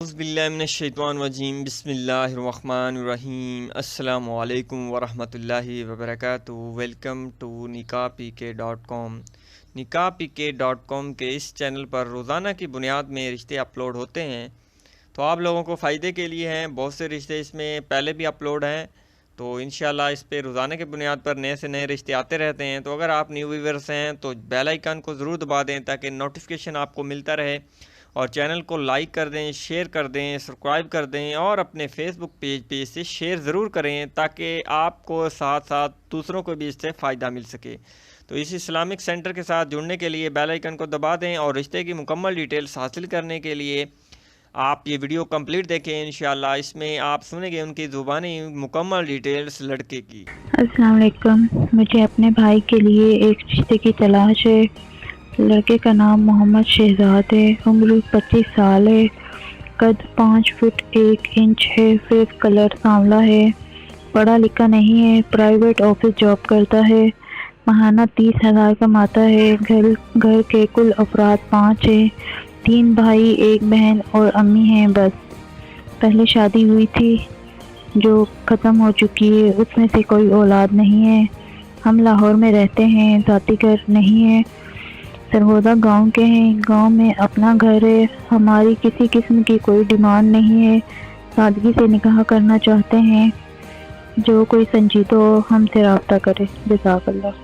اعوذ باللہ من الشیطان الرجیم بسم اللہ الرحمن الرحیم السلام علیکم ورحمۃ اللہ وبرکاتہ۔ Welcome to نکاح.pk.com۔ نکاح.pk.com کے اس چینل پر روزانہ کی بنیاد میں رشتے اپلوڈ ہوتے ہیں، تو آپ لوگوں کو فائدے کے لیے ہیں۔ بہت سے رشتے اس میں پہلے بھی اپلوڈ ہیں، تو انشاءاللہ اس پہ روزانہ کی بنیاد پر نئے سے نئے رشتے آتے رہتے ہیں۔ تو اگر آپ نیو ویورز ہیں تو بیل آئیکن کو ضرور دبا دیں تاکہ نوٹیفیکیشن آپ کو ملتا رہے، اور چینل کو لائک کر دیں، شیئر کر دیں، سبسکرائب کر دیں، اور اپنے فیس بک پیج پہ اسے شیئر ضرور کریں تاکہ آپ کو ساتھ ساتھ دوسروں کو بھی اس سے فائدہ مل سکے۔ تو اس اسلامک سینٹر کے ساتھ جڑنے کے لیے بیل آئیکن کو دبا دیں، اور رشتے کی مکمل ڈیٹیلز حاصل کرنے کے لیے آپ یہ ویڈیو کمپلیٹ دیکھیں۔ انشاءاللہ اس میں آپ سنیں گے ان کی زبانی مکمل ڈیٹیلز لڑکے کی۔ السلام علیکم، مجھے اپنے بھائی کے لیے ایک رشتے کی تلاش ہے۔ لڑکے کا نام محمد شہزاد ہے، عمر 25 سال ہے، قد 5 فٹ 1 انچ ہے، فیس کلر سانولا ہے، پڑھا لکھا نہیں ہے، پرائیویٹ آفس جاب کرتا ہے، ماہانہ 30,000 کماتا ہے۔ گھر کے کل افراد 5 ہیں، 3 بھائی 1 بہن اور امی ہیں بس۔ پہلے شادی ہوئی تھی جو ختم ہو چکی ہے، اس میں سے کوئی اولاد نہیں ہے۔ ہم لاہور میں رہتے ہیں، ذاتی گھر نہیں ہے، سرگودا گاؤں کے ہیں۔ گاؤں میں اپنا گھر ہے، ہماری کسی قسم کی کوئی ڈیمانڈ نہیں ہے، سادگی سے نکاح کرنا چاہتے ہیں۔ جو کوئی سنجیدہ ہو ہم سے رابطہ کرے۔ جزاک اللہ۔